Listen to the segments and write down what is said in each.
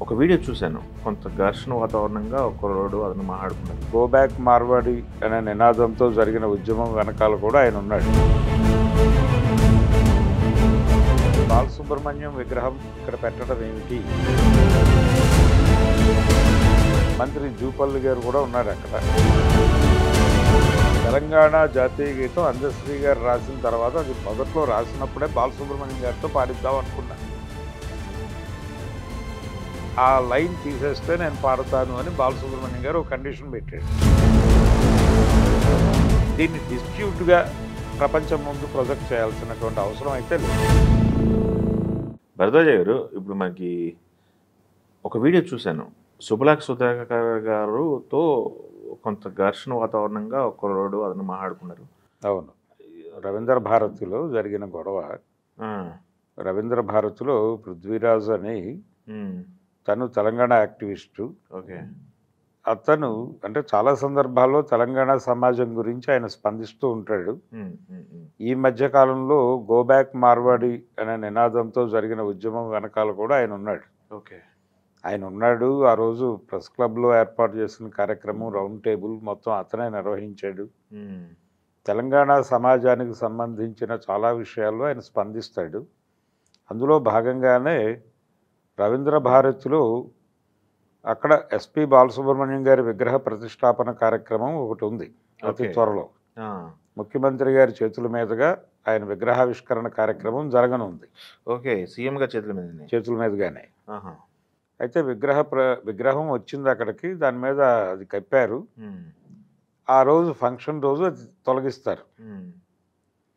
ఒక వీడియో చూశాను. కొంత ఘర్షణ వాతావరణంగా ఒకరోడు అతను మాట్లాడుకున్నారు. గో బ్యాక్ మార్వాడి అనే నినాదంతో జరిగిన ఉద్యమం వెనకాల కూడా ఆయన ఉన్నాడు. బాలసుబ్రహ్మణ్యం విగ్రహం ఇక్కడ పెట్టడం ఏమిటి? మంత్రి జూపల్లి గారు కూడా ఉన్నారు అక్కడ. తెలంగాణ జాతీయ గీతం అందశ్రీ గారు రాసిన తర్వాత అది మొదట్లో రాసినప్పుడే బాలసుబ్రహ్మణ్యం గారితో పాడిద్దాం అనుకున్నాను. ఆ లైన్ తీసేస్తే నేను పాడతాను అని బాలసుబ్రహ్మణ్యం గారు ఒక కండిషన్ పెట్టాడు. దీన్ని డిస్ప్యూట్గా ప్రపంచం ముందు ప్రొజెక్ట్ చేయాల్సినటువంటి అవసరం అయితే లేదు. భరద్వాజ గారు, ఇప్పుడు మనకి ఒక వీడియో చూశాను. సుబ్బలక్ష్మి సుధాకర్ గారుతో కొంత ఘర్షణ వాతావరణంగా ఒకరోడు అతను మాట్లాడుకున్నారు. అవును, రవీంద్ర భారతిలో జరిగిన గొడవ. రవీంద్ర భారతిలో పృథ్వీరాజ్ అని తను తెలంగాణ యాక్టివిస్టు. ఓకే. అతను అంటే చాలా సందర్భాల్లో తెలంగాణ సమాజం గురించి ఆయన స్పందిస్తూ ఉంటాడు. ఈ మధ్య కాలంలో గో బ్యాక్ మార్వాడి అనే నినాదంతో జరిగిన ఉద్యమం వెనకాల కూడా ఆయన ఉన్నాడు. ఓకే. ఆయన ఉన్నాడు. ఆ రోజు ప్రెస్ క్లబ్లో ఏర్పాటు చేసిన కార్యక్రమం రౌండ్ టేబుల్ మొత్తం అతనే నిర్వహించాడు. తెలంగాణ సమాజానికి సంబంధించిన చాలా విషయాల్లో ఆయన స్పందిస్తాడు. అందులో భాగంగానే రవీంద్ర భారతిలో అక్కడ ఎస్పి బాలసుబ్రహ్మణ్యం గారి విగ్రహ ప్రతిష్టాపన కార్యక్రమం ఒకటి ఉంది అతి త్వరలో. ముఖ్యమంత్రి గారి చేతుల మీదుగా ఆయన విగ్రహావిష్కరణ కార్యక్రమం జరగనుంది. ఓకే. సీఎం గారి చేతుల మీదుగానే. అయితే విగ్రహం వచ్చింది అక్కడికి, దాని మీద అది కప్పారు. ఆ రోజు ఫంక్షన్ రోజు అది తొలగిస్తారు.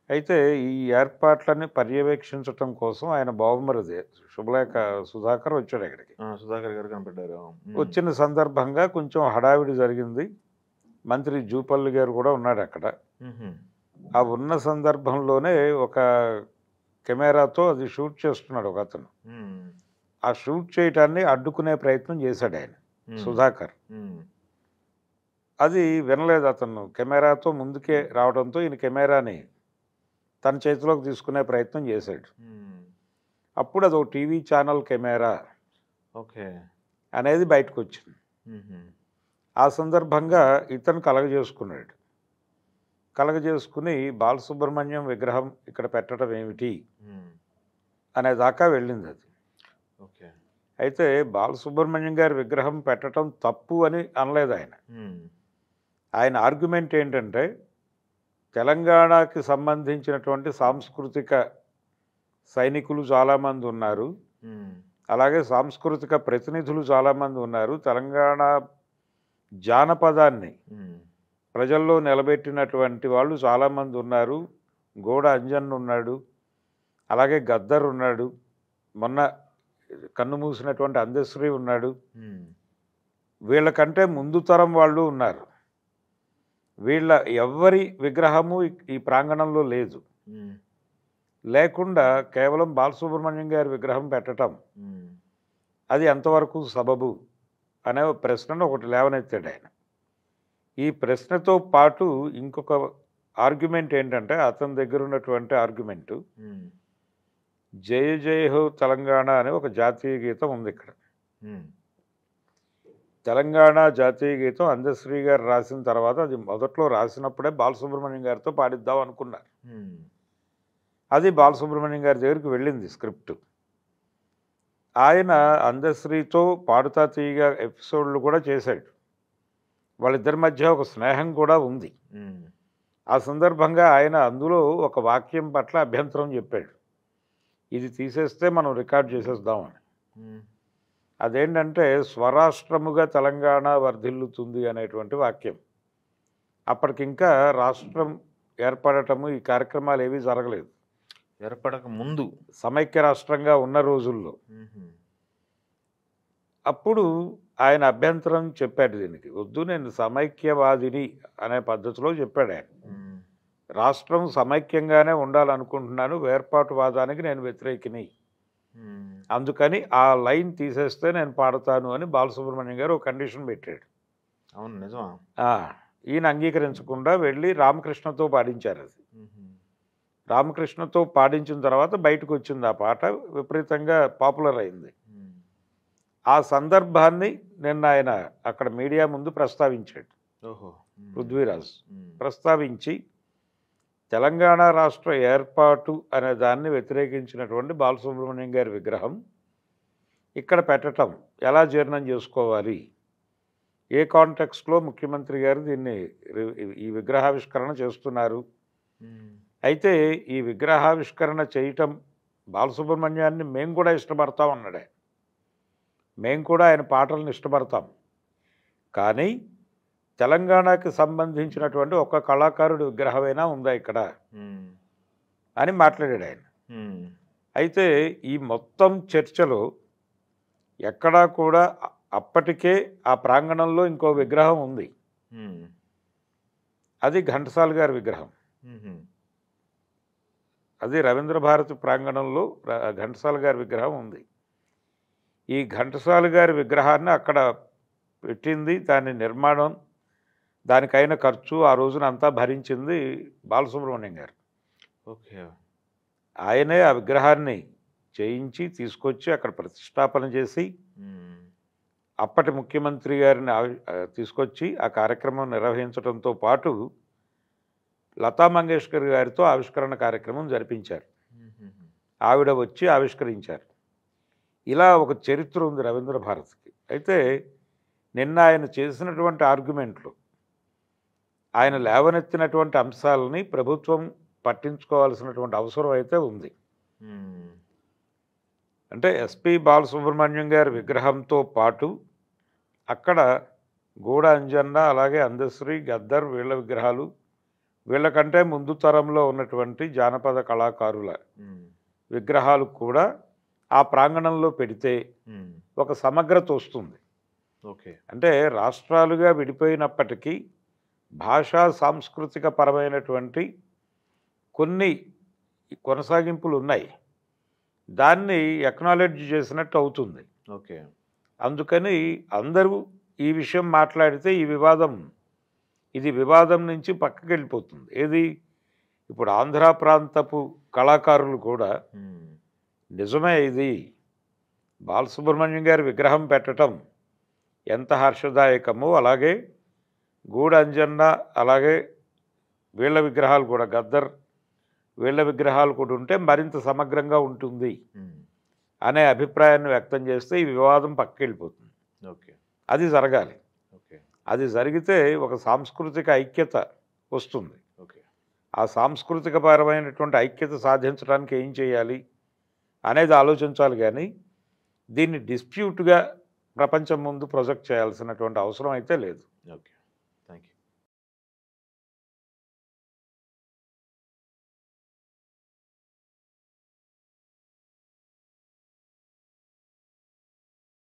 అయితే ఈ ఏర్పాట్లని పర్యవేక్షించటం కోసం ఆయన బావమరిది శుభలేఖ సుధాకర్ వచ్చాడు అక్కడికి. సుధాకర్ గారు కనపడ్డారు. వచ్చిన సందర్భంగా కొంచెం హడావిడి జరిగింది. మంత్రి జూపల్లి గారు కూడా ఉన్నాడు అక్కడ. ఆ ఉన్న సందర్భంలోనే ఒక కెమెరాతో అది షూట్ చేస్తున్నాడు ఒక అతను. ఆ షూట్ చేయటాన్ని అడ్డుకునే ప్రయత్నం చేశాడు ఆయన సుధాకర్. అది వినలేదు అతను. కెమెరాతో ముందుకే రావడంతో ఈయన కెమెరాని తన చేతిలోకి తీసుకునే ప్రయత్నం చేశాడు. అప్పుడు అది ఒక టీవీ ఛానల్ కెమెరా ఓకే అనేది బయటకు వచ్చింది. ఆ సందర్భంగా ఇతను కలగజేసుకుని బాలసుబ్రహ్మణ్యం విగ్రహం ఇక్కడ పెట్టడం ఏమిటి అనేదాకా వెళ్ళింది అది. ఓకే. అయితే బాలసుబ్రహ్మణ్యం గారి విగ్రహం పెట్టడం తప్పు అని అనలేదు ఆయన. ఆయన ఆర్గ్యుమెంట్ ఏంటంటే తెలంగాణకి సంబంధించినటువంటి సాంస్కృతిక సైనికులు చాలామంది ఉన్నారు, అలాగే సాంస్కృతిక ప్రతినిధులు చాలామంది ఉన్నారు. తెలంగాణ జానపదాన్ని ప్రజల్లో నిలబెట్టినటువంటి వాళ్ళు చాలామంది ఉన్నారు. గోడ అంజన్ ఉన్నాడు, అలాగే గద్దర్ ఉన్నాడు, మొన్న కన్ను మూసినటువంటి అందశ్రీ ఉన్నాడు. వీళ్ళకంటే ముందు తరం వాళ్ళు ఉన్నారు. వీళ్ళ ఎవ్వరి విగ్రహము ఈ ప్రాంగణంలో లేదు. లేకుండా కేవలం బాలసుబ్రహ్మణ్యం గారి విగ్రహం పెట్టడం అది ఎంతవరకు సబబు అనే ప్రశ్నను ఒకటి లేవనెత్తాడు ఆయన. ఈ ప్రశ్నతో పాటు ఇంకొక ఆర్గ్యుమెంట్ ఏంటంటే అతని దగ్గర ఉన్నటువంటి ఆర్గ్యుమెంటు జయ జయ హో తెలంగాణ అనే ఒక జాతీయ గీతం ఉంది ఇక్కడ. తెలంగాణ జాతీయ గీతం అందశ్రీ గారు రాసిన తర్వాత అది మొదట్లో రాసినప్పుడే బాలసుబ్రహ్మణ్యం గారితో పాడిద్దాం అనుకున్నారు. అది బాలసుబ్రహ్మణ్యం గారి దగ్గరికి వెళ్ళింది స్క్రిప్ట్. ఆయన అందశ్రీతో పాడుతా తీయగా ఎపిసోడ్లు కూడా చేశాడు. వాళ్ళిద్దరి మధ్య ఒక స్నేహం కూడా ఉంది. ఆ సందర్భంగా ఆయన అందులో ఒక వాక్యం పట్ల అభ్యంతరం చెప్పాడు. ఇది తీసేస్తే మనం రికార్డ్ చేసేద్దామని. అదేంటంటే స్వరాష్ట్రముగా తెలంగాణ వర్ధిల్లుతుంది అనేటువంటి వాక్యం. అప్పటికింకా రాష్ట్రం ఏర్పడటము ఈ కార్యక్రమాలు ఏవీ జరగలేదు. ఏర్పడక ముందు సమైక్య రాష్ట్రంగా ఉన్న రోజుల్లో. అప్పుడు ఆయన అభ్యంతరం చెప్పాడు దీనికి. వద్దు, నేను సమైక్యవాదిని అనే పద్ధతిలో చెప్పాడు ఆయన. రాష్ట్రం సమైక్యంగానే ఉండాలనుకుంటున్నాను, వేర్పాటువాదానికి నేను వ్యతిరేకిని, అందుకని ఆ లైన్ తీసేస్తే నేను పాడతాను అని బాలసుబ్రహ్మణ్యం గారు ఒక కండిషన్ పెట్టాడు. అవును, నిజమా? ఈయన అంగీకరించకుండా వెళ్ళి రామకృష్ణతో పాడించారు. అది రామకృష్ణతో పాడించిన తర్వాత బయటకు వచ్చింది ఆ పాట, విపరీతంగా పాపులర్ అయింది. ఆ సందర్భాన్ని నిన్న ఆయన అక్కడ మీడియా ముందు ప్రస్తావించాడు. ఓహో. పృథ్వీరాజ్ ప్రస్తావించి తెలంగాణ రాష్ట్ర ఏర్పాటు అనే దాన్ని వ్యతిరేకించినటువంటి బాలసుబ్రహ్మణ్యం గారి విగ్రహం ఇక్కడ పెట్టడం ఎలా జీర్ణం చేసుకోవాలి, ఏ కాంటెక్స్ట్లో ముఖ్యమంత్రి గారు దీన్ని ఈ విగ్రహావిష్కరణ చేస్తున్నారు, అయితే ఈ విగ్రహావిష్కరణ చేయటం బాలసుబ్రహ్మణ్యాన్ని మేము కూడా ఇష్టపడతాం అన్నాడే. మేము కూడా ఆయన పాటలను ఇష్టపడతాం, కానీ తెలంగాణకి సంబంధించినటువంటి ఒక కళాకారుడి విగ్రహమైనా ఉందా ఇక్కడ అని మాట్లాడాడు ఆయన. అయితే ఈ మొత్తం చర్చలో ఎక్కడా కూడా అప్పటికే ఆ ప్రాంగణంలో ఇంకో విగ్రహం ఉంది, అది ఘంటసాల గారి విగ్రహం. అది రవీంద్ర భారతి ప్రాంగణంలో ఘంటసాల గారి విగ్రహం ఉంది. ఈ ఘంటసాల గారి విగ్రహాన్ని అక్కడ పెట్టింది, దాని నిర్మాణం, దానికైన ఖర్చు ఆ రోజున అంతా భరించింది బాలసుబ్రహ్మణ్యం గారు. ఓకే. ఆయనే ఆ విగ్రహాన్ని చేయించి తీసుకొచ్చి అక్కడ ప్రతిష్టాపన చేసి అప్పటి ముఖ్యమంత్రి గారిని తీసుకొచ్చి ఆ కార్యక్రమం నిర్వహించడంతో పాటు లతా మంగేష్కర్ గారితో ఆవిష్కరణ కార్యక్రమం జరిపించారు. ఆవిడ వచ్చి ఆవిష్కరించారు. ఇలా ఒక చరిత్ర ఉంది రవీంద్ర భారతికి. అయితే నిన్న ఆయన చేసినటువంటి ఆర్గ్యుమెంట్లు, ఆయన లేవనెత్తినటువంటి అంశాలని ప్రభుత్వం పట్టించుకోవాల్సినటువంటి అవసరం అయితే ఉంది. అంటే ఎస్పి బాలసుబ్రహ్మణ్యం గారి విగ్రహంతో పాటు అక్కడ గూడ అంజన్న, అలాగే అందశ్రీ, గద్దర్ వీళ్ళ విగ్రహాలు, వీళ్ళకంటే ముందు తరంలో ఉన్నటువంటి జానపద కళాకారుల విగ్రహాలు కూడా ఆ ప్రాంగణంలో పెడితే ఒక సమగ్రత వస్తుంది. ఓకే. అంటే రాష్ట్రాలుగా విడిపోయినప్పటికీ భాషా సాంస్కృతిక పరమైనటువంటి కొన్ని కొనసాగింపులు ఉన్నాయి, దాన్ని ఎక్నాలెడ్జ్ చేసినట్టు అవుతుంది. ఓకే. అందుకని అందరూ ఈ విషయం మాట్లాడితే ఇది వివాదం నుంచి పక్కకి వెళ్ళిపోతుంది. ఏది ఇప్పుడు ఆంధ్ర ప్రాంతపు కళాకారులు కూడా నిజమే, ఇది బాలసుబ్రహ్మణ్యం గారి విగ్రహం పెట్టడం ఎంత హర్షదాయకమో, అలాగే గూడ అంజన్న, అలాగే వీళ్ళ విగ్రహాలు కూడా, గద్దర్ వీళ్ళ విగ్రహాలు కూడా ఉంటే మరింత సమగ్రంగా ఉంటుంది అనే అభిప్రాయాన్ని వ్యక్తం చేస్తే ఈ వివాదం పక్కకి వెళ్ళిపోతుంది. ఓకే. అది జరగాలి. ఓకే. అది జరిగితే ఒక సాంస్కృతిక ఐక్యత వస్తుంది. ఓకే. ఆ సాంస్కృతిక పరమైనటువంటి ఐక్యత సాధించడానికి ఏం చేయాలి అనేది ఆలోచించాలి, కానీ దీన్ని డిస్ప్యూట్గా ప్రపంచం ముందు ప్రొజెక్ట్ చేయాల్సినటువంటి అవసరం అయితే లేదు. ఓకే.